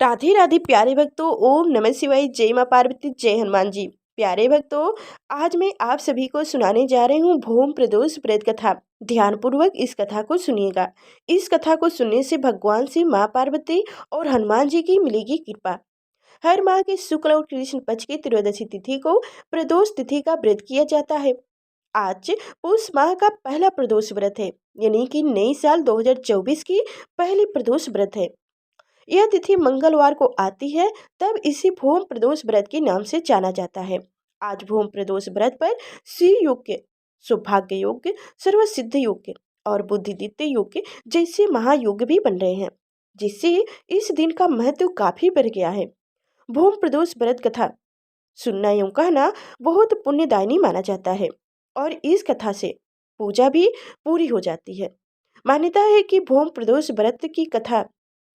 राधे राधे प्यारे भक्तों, ओम नमः शिवाय। जय माँ पार्वती, जय हनुमान जी। प्यारे भक्तों, आज मैं आप सभी को सुनाने जा रही हूँ भूम प्रदोष व्रत कथा। ध्यानपूर्वक इस कथा को सुनिएगा। इस कथा को सुनने से भगवान से माँ पार्वती और हनुमान जी की मिलेगी कृपा। हर माह के शुक्ल और कृष्ण पक्ष की त्रयोदशी तिथि को प्रदोष तिथि का व्रत किया जाता है। आज पुष माह का पहला प्रदोष व्रत है, यानी कि नई साल 2024 की पहली प्रदोष व्रत है। यह तिथि मंगलवार को आती है, तब इसी भूम प्रदोष व्रत के नाम से जाना जाता है। आज भूम प्रदोष व्रत पर श्री योग्य, सौभाग्य योग्य, सर्व सिद्ध योग्य और बुद्धिदित्य योग्य जैसे महायोग भी बन रहे हैं, जिससे इस दिन का महत्व काफी बढ़ गया है। भूम प्रदोष व्रत कथा सुनना यूं कहना बहुत पुण्यदायिनी माना जाता है और इस कथा से पूजा भी पूरी हो जाती है। मान्यता है कि भूम प्रदोष व्रत की कथा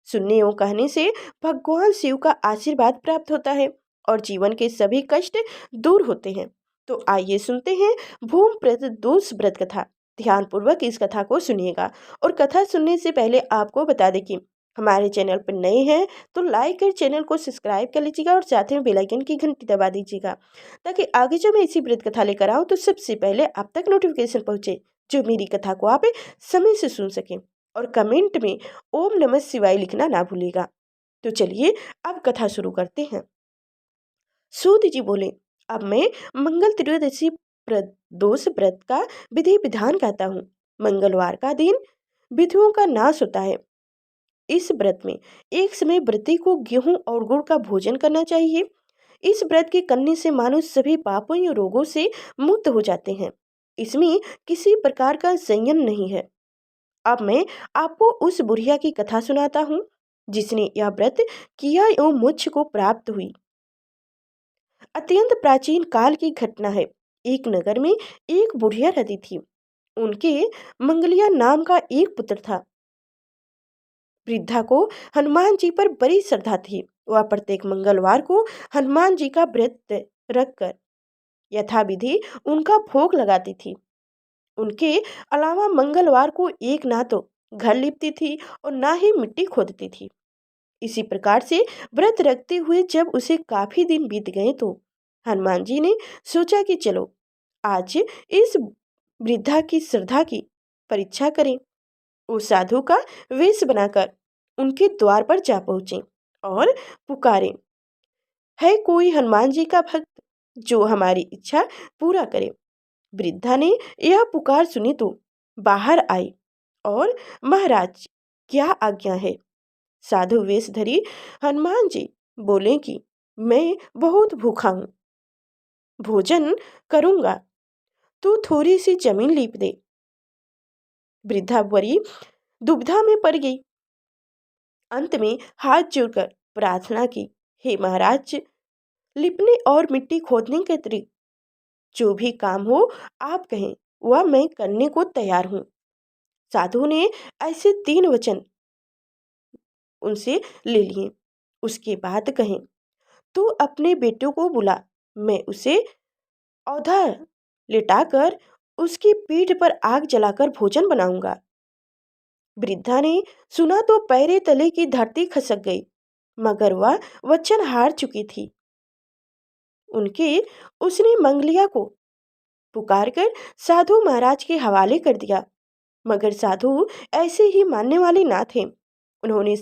सुनने और कहने से भगवान शिव का आशीर्वाद प्राप्त होता है और जीवन के सभी कष्ट दूर होते हैं। तो आइए सुनते हैं भूम प्रदोष व्रत कथा। ध्यानपूर्वक इस कथा को सुनिएगा। और कथा सुनने से पहले आपको बता दें कि हमारे चैनल पर नए हैं तो लाइक कर चैनल को सब्सक्राइब कर लीजिएगा और साथ में बेल आइकन की घंटी दबा दीजिएगा, ताकि आगे जब मैं इसी व्रत कथा लेकर आऊँ तो सबसे पहले आप तक नोटिफिकेशन पहुंचे, जो मेरी कथा को आप समय से सुन सकें। और कमेंट में ओम नमः शिवाय लिखना ना भूलिएगा। तो चलिए अब कथा शुरू करते हैं। सूत जी बोले, अब मैं मंगल त्रयोदशी प्रदोष व्रत का विधि विधान कहता हूँ। मंगलवार का दिन विधियों का नाश होता है। इस व्रत में एक समय व्रती को गेहूं और गुड़ का भोजन करना चाहिए। इस व्रत के करने से मानो सभी पापों या रोगों से मुक्त हो जाते हैं। इसमें किसी प्रकार का संयम नहीं है। अब मैं आपको उस बुढ़िया की कथा सुनाता हूँ जिसने यह व्रत किया एवं मोक्ष को प्राप्त हुई। अत्यंत प्राचीन काल की घटना है। एक नगर में एक बुढ़िया रहती थी। उनके मंगलिया नाम का एक पुत्र था। वृद्धा को हनुमान जी पर बड़ी श्रद्धा थी। वह प्रत्येक मंगलवार को हनुमान जी का व्रत रखकर यथाविधि उनका भोग लगाती थी। उनके अलावा मंगलवार को एक ना तो घर लिपती थी और ना ही मिट्टी खोदती थी। इसी प्रकार से व्रत रखते हुए जब उसे काफी दिन बीत गए तो हनुमान जी ने सोचा कि चलो आज इस वृद्धा की श्रद्धा की परीक्षा करें। वो साधु का वेश बनाकर उनके द्वार पर जा पहुंचे और पुकारे, है कोई हनुमान जी का भक्त जो हमारी इच्छा पूरा करे। वृद्धा ने यह पुकार सुनी तो बाहर आई और, महाराज क्या आज्ञा है। साधु वेशधरी हनुमान जी बोले कि मैं बहुत भूखा हूँ, भोजन करूंगा, तू थोड़ी सी जमीन लीप दे। वृद्धा बड़ी दुविधा में पड़ गई। अंत में हाथ जोड़कर प्रार्थना की, हे महाराज, लिपने और मिट्टी खोदने के अतिरिक्त जो भी काम हो आप कहें, वह मैं करने को तैयार हूँ। साधु ने ऐसे 3 वचन उनसे ले लिए। उसके बाद कहें, तू अपने बेटे को बुला, मैं उसे औधा लिटाकर उसकी पीठ पर आग जलाकर भोजन बनाऊंगा। वृद्धा ने सुना तो पैरे तले की धरती खसक गई, मगर वह वचन हार चुकी थी। उसने मंगलिया को पुकारकर साधु महाराज के हवाले कर दिया, मगर साधु ऐसे ही मानने वाले ना थे। उन्होंने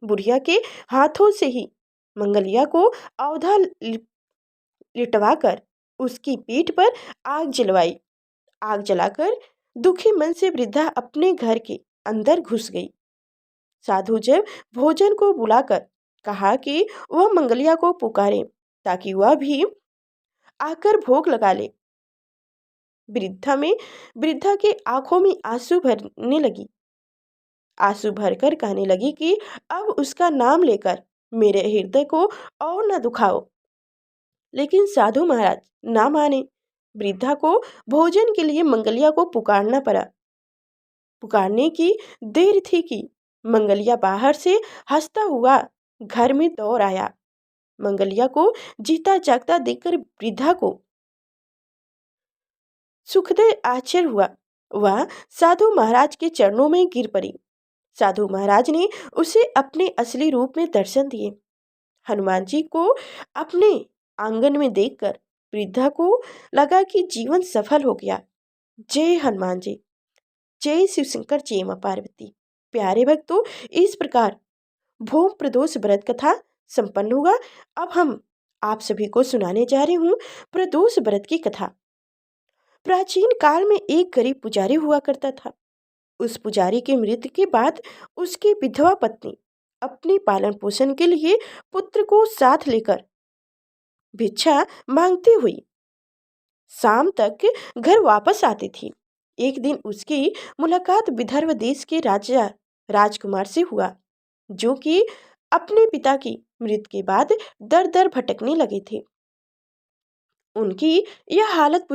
बुढ़िया के हाथों से ही मंगलिया को औधा लिटवाकर उसकी पीठ पर आग जलवाई। आग जलाकर दुखी मन से वृद्धा अपने घर के अंदर घुस गई। साधु जब भोजन को बुलाकर कहा कि वह मंगलिया को पुकारे ताकि वह भी आकर भोग लगा ले। वृद्धा के आंखों में आंसू भरने लगी। आंसू भरकर कहने लगी कि अब उसका नाम लेकर मेरे हृदय को और न दुखाओ। लेकिन साधु महाराज ना माने। वृद्धा को भोजन के लिए मंगलिया को पुकारना पड़ा। पुकारने की देर थी कि मंगलिया बाहर से हंसता हुआ घर में दौड़ आया। मंगलिया को जीता जागता देखकर वृद्धा को सुखद आश्चर्य हुआ। वह साधु महाराज के चरणों में गिर पड़ी। साधु महाराज ने उसे अपने असली रूप में दर्शन दिए। हनुमान जी को अपने आंगन में देखकर वृद्धा को लगा कि जीवन सफल हो गया। जय हनुमान जी। जय शिव शंकर, जय मां पार्वती। प्यारे भक्तों, इस प्रकार भूम प्रदोष व्रत कथा संपन्न हुआ। अब हम आप सभी को सुनाने जा रही हूँ प्रदोष व्रत की कथा। प्राचीन काल में एक गरीब पुजारी हुआ करता था। उस पुजारी की मृत्यु के बाद उसकी विधवा पत्नी अपने पालन पोषण के लिए पुत्र को साथ लेकर भिक्षा मांगती हुई शाम तक घर वापस आती थी। एक दिन उसकी मुलाकात विदर्भ देश के राजा राजकुमार से हुआ, जो कि अपने पिता की मृत्यु के बाद दर दर भटकने लगे थे। उनकी यह हालत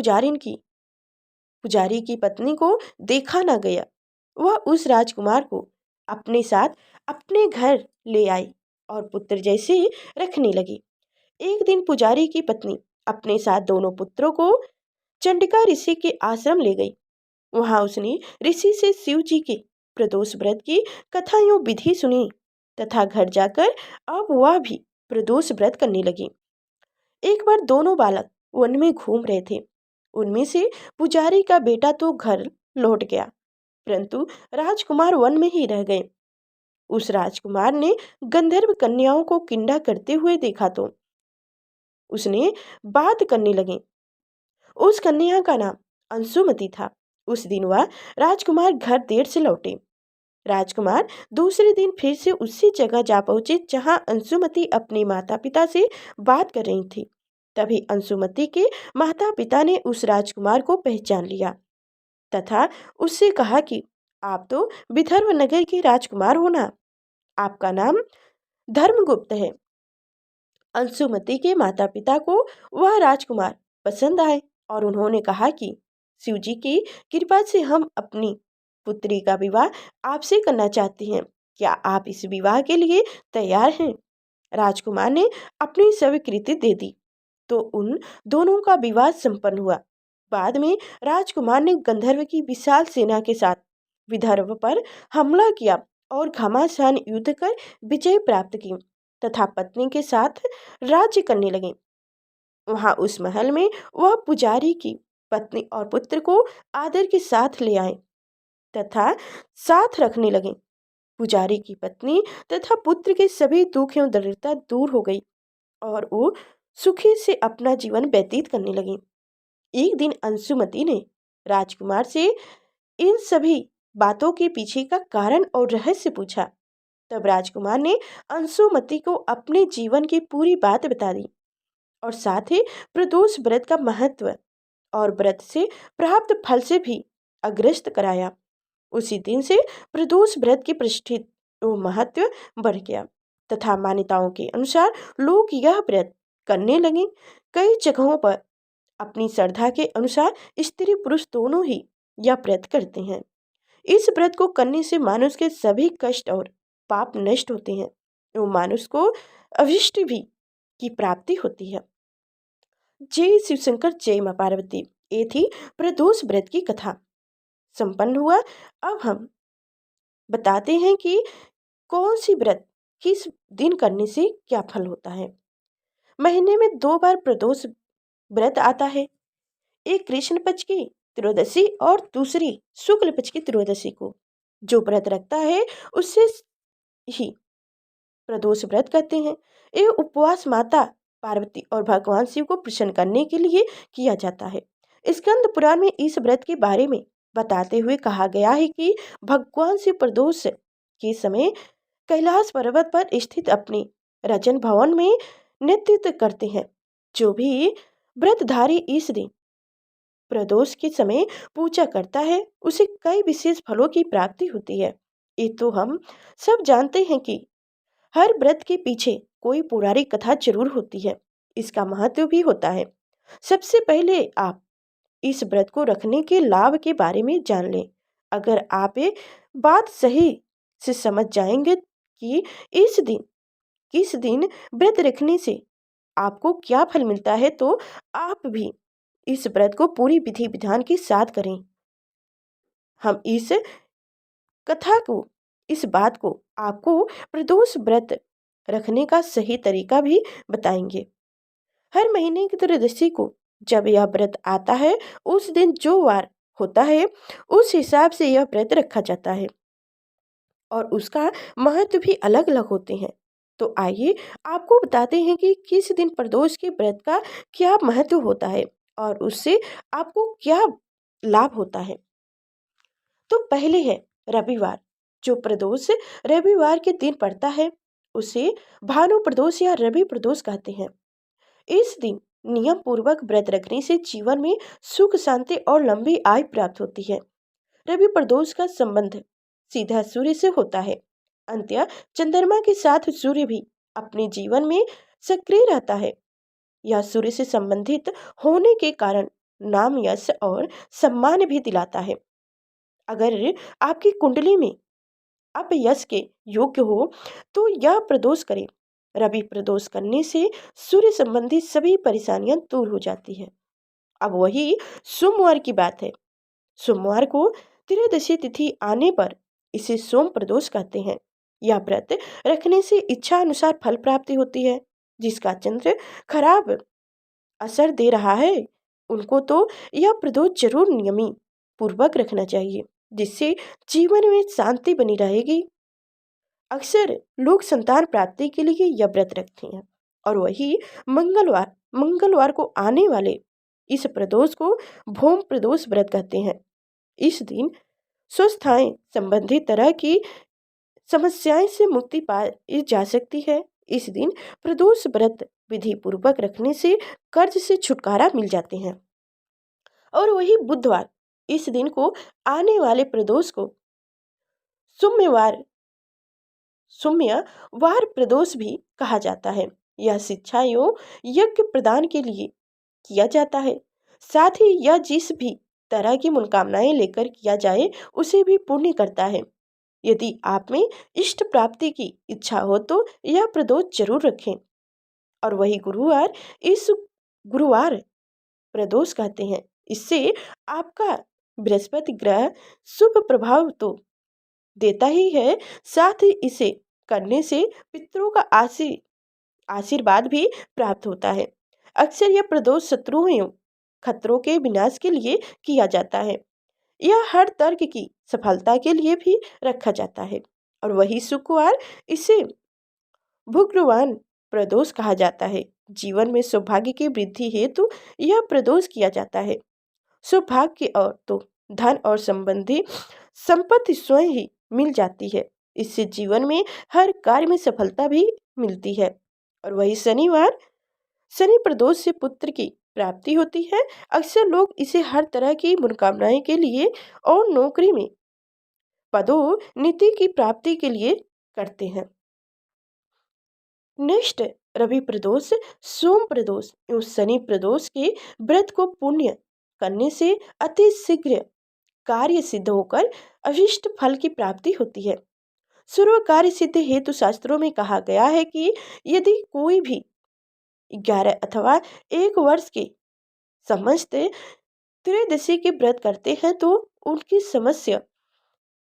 पुजारी की पत्नी को देखा न गया। वह उस राजकुमार को अपने साथ अपने घर ले आई और पुत्र जैसे रखने लगी। एक दिन पुजारी की पत्नी अपने साथ दोनों पुत्रों को चंडिका ऋषि के आश्रम ले गई। वहां उसने ऋषि से शिव जी के प्रदोष व्रत की कथा एवं विधि सुनी तथा घर जाकर अब वह भी प्रदोष व्रत करने लगी। एक बार दोनों बालक वन में घूम रहे थे। उनमें से पुजारी का बेटा तो घर लौट गया, परंतु राजकुमार वन में ही रह गए। उस राजकुमार ने गंधर्व कन्याओं को किंडा करते हुए देखा तो उसने बात करने लगे। उस कन्या का नाम अंशुमति था। उस दिन वह राजकुमार घर देर से लौटे। राजकुमार दूसरे दिन फिर से उसी जगह जा पहुंचे जहां अंशुमति अपने माता पिता से बात कर रही थी। तभी अंशुमति के माता पिता ने उस राजकुमार को पहचान लिया तथा उससे कहा कि आप तो विदर्भ नगर के राजकुमार हो ना, आपका नाम धर्मगुप्त है। अंशुमति के माता पिता को वह राजकुमार पसंद आए और उन्होंने कहा कि शिवजी की कृपा से हम अपनी पुत्री का विवाह आपसे करना चाहते हैं। क्या आप इस विवाह के लिए तैयार हैं? राजकुमार ने अपनी स्वीकृति दे दी तो उन दोनों का विवाह संपन्न हुआ। बाद में राजकुमार ने गंधर्व की विशाल सेना के साथ विदर्भ पर हमला किया और घमासान युद्ध कर विजय प्राप्त की तथा पत्नी के साथ राज्य करने लगे। वहां उस महल में वह पुजारी की पत्नी और पुत्र को आदर के साथ ले आए तथा साथ रखने लगे। पुजारी की पत्नी तथा पुत्र के सभी दुख एवं दरिद्रता दूर हो गई और वो सुखी से अपना जीवन व्यतीत करने लगी। एक दिन अंशुमति ने राजकुमार से इन सभी बातों के पीछे का कारण और रहस्य पूछा। तब राजकुमार ने अंशुमति को अपने जीवन की पूरी बात बता दी और साथ ही प्रदोष व्रत का महत्व और व्रत से प्राप्त फल से भी अग्रस्त कराया। उसी दिन से प्रदोष व्रत की प्रतिष्ठित व महत्व बढ़ गया तथा मान्यताओं के अनुसार लोग यह व्रत करने लगे। कई जगहों पर अपनी श्रद्धा के अनुसार स्त्री पुरुष दोनों ही यह व्रत करते हैं। इस व्रत को करने से मानुष के सभी कष्ट और पाप नष्ट होते हैं एवं मानुष को अभिष्ट भी की प्राप्ति होती है। जय शिव शंकर, जय मां पार्वती। ये थी प्रदोष व्रत की कथा। संपन्न हुआ। अब हम बताते हैं कि कौन सी व्रत किस दिन करने से क्या फल होता है। महीने में 2 बार प्रदोष व्रत आता है, एक कृष्ण पक्ष की त्रयोदशी और दूसरी शुक्ल पक्ष की त्रयोदशी को। जो व्रत रखता है उससे ही प्रदोष व्रत करते हैं। ये उपवास माता पार्वती और भगवान शिव को प्रसन्न करने के लिए किया जाता है। स्कंद पुराण में इस व्रत के बारे में बताते हुए कहा गया है कि भगवान शिव प्रदोष के समय कैलाश पर्वत पर स्थित अपने रजन भवन में नेतृत्व करते हैं। जो भी व्रतधारी इस दिन प्रदोष के समय पूजा करता है उसे कई विशेष फलों की प्राप्ति होती है। ये तो हम सब जानते हैं कि हर व्रत के पीछे कोई पौराणिक कथा जरूर होती है, इसका महत्व भी होता है। सबसे पहले आप इस व्रत को रखने के लाभ के बारे में जान लें। अगर आप ये बात सही से समझ जाएंगे कि किस दिन व्रत रखने से आपको क्या फल मिलता है, तो आप भी इस व्रत को पूरी विधि विधान के साथ करें। हम इस बात को आपको प्रदोष व्रत रखने का सही तरीका भी बताएंगे। हर महीने की त्रयोदशी को जब यह व्रत आता है, उस दिन जो वार होता है, उस हिसाब से यह व्रत रखा जाता है और उसका महत्व भी अलग अलग होते हैं। तो आइए आपको बताते हैं कि किस दिन प्रदोष के व्रत का क्या महत्व होता है और उससे आपको क्या लाभ होता है। तो पहले है रविवार। जो प्रदोष रविवार के दिन पड़ता है, उसे भानु प्रदोष या रवि प्रदोष कहते हैं। इस दिन नियम पूर्वक व्रत रखने से जीवन में सुख शांति और लंबी आयु प्राप्त होती है। रवि प्रदोष का संबंध सीधा सूर्य से होता है। अंत्य चंद्रमा के साथ सूर्य भी अपने जीवन में सक्रिय रहता है। यह सूर्य से संबंधित होने के कारण नाम, यश और सम्मान भी दिलाता है। अगर आपकी कुंडली में अपयश के योग्य हो तो यह प्रदोष करें। रवि प्रदोष करने से सूर्य संबंधी सभी परेशानियां दूर हो जाती है। अब वही सोमवार की बात है। सोमवार को त्रयोदशी तिथि आने पर इसे सोम प्रदोष कहते हैं। यह व्रत रखने से इच्छा अनुसार फल प्राप्ति होती है। जिसका चंद्र खराब असर दे रहा है, उनको तो यह प्रदोष जरूर नियमित पूर्वक रखना चाहिए, जिससे जीवन में शांति बनी रहेगी। अक्सर लोग संतान प्राप्ति के लिए यह व्रत रखते हैं और वही मंगलवार को आने वाले इस प्रदोष को भौम प्रदोष व्रत कहते हैं। इस दिन स्वस्थाएं संबंधित तरह की समस्याएं से मुक्ति पाई जा सकती है। इस दिन प्रदोष व्रत विधि पूर्वक रखने से कर्ज से छुटकारा मिल जाते हैं। और वही बुधवार, इस दिन को आने वाले प्रदोष को सोम्यवार प्रदोष भी कहा जाता है। यह शिक्षा एवं यज्ञ प्रदान के लिए किया जाता है। साथ ही यह जिस भी तरह की मनोकामनाएं लेकर किया जाए, उसे भी पूर्ण करता है। यदि आप में इष्ट प्राप्ति की इच्छा हो तो यह प्रदोष जरूर रखें। और वही गुरुवार, इस गुरुवार प्रदोष कहते हैं। इससे आपका बृहस्पति ग्रह शुभ प्रभाव तो देता ही है, साथ ही इसे करने से पितरों का आशीर्वाद भी प्राप्त होता है। अक्सर यह प्रदोष शत्रुओं एवं खतरों के विनाश के लिए किया जाता है। यह हर तर्क की सफलता के लिए भी रखा जाता है। और वही शुक्रवार, इसे भुग्रवान प्रदोष कहा जाता है। जीवन में सौभाग्य की वृद्धि हेतु यह प्रदोष किया जाता है। सौभाग्य और तो धन और संबंधी संपत्ति स्वयं ही मिल जाती है। इससे जीवन में हर कार्य में सफलता भी मिलती है। और वही शनिवार, शनि प्रदोष से पुत्र की प्राप्ति होती है। अक्सर लोग इसे हर तरह की मनोकामनाएं के लिए और नौकरी में पदोन्नति की प्राप्ति के लिए करते हैं। नेक्स्ट रवि प्रदोष, सोम प्रदोष एवं शनि प्रदोष के व्रत को पुण्य करने से अति शीघ्र कार्य सिद्ध होकर अभिष्ट फल की प्राप्ति होती है। सर्व कार्य सिद्ध हेतु शास्त्रों में कहा गया है कि यदि कोई भी 11 अथवा 1 वर्ष के समस्त त्रयोदशी के व्रत करते हैं तो उनकी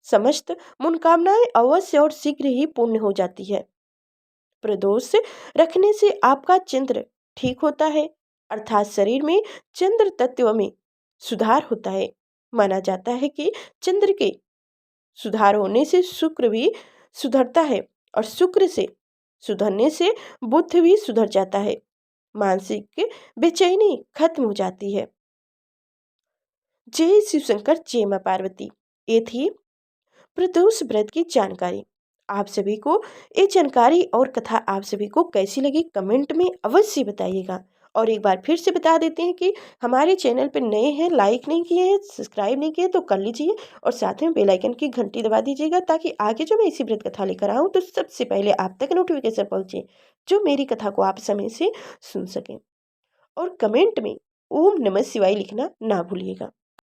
समस्त मनोकामनाएं अवश्य और शीघ्र ही पूर्ण हो जाती है। प्रदोष रखने से आपका चंद्र ठीक होता है, अर्थात शरीर में चंद्र तत्व में सुधार होता है। माना जाता है कि चंद्र के सुधार होने से शुक्र भी सुधरता है और शुक्र से सुधरने से बुध भी सुधर जाता है। मानसिक बेचैनी खत्म हो जाती है। जय शिव शंकर, जय मां पार्वती। ये थी प्रदोष व्रत की जानकारी। आप सभी को ये जानकारी और कथा आप सभी को कैसी लगी कमेंट में अवश्य बताइएगा। और एक बार फिर से बता देते हैं कि हमारे चैनल पर नए हैं, लाइक नहीं किए हैं, सब्सक्राइब नहीं किए तो कर लीजिए और साथ में बेल आइकन की घंटी दबा दीजिएगा, ताकि आगे जो मैं इसी व्रत कथा लेकर आऊँ तो सबसे पहले आप तक नोटिफिकेशन पहुँचे, जो मेरी कथा को आप समय से सुन सकें। और कमेंट में ओम नमः शिवाय लिखना ना भूलिएगा।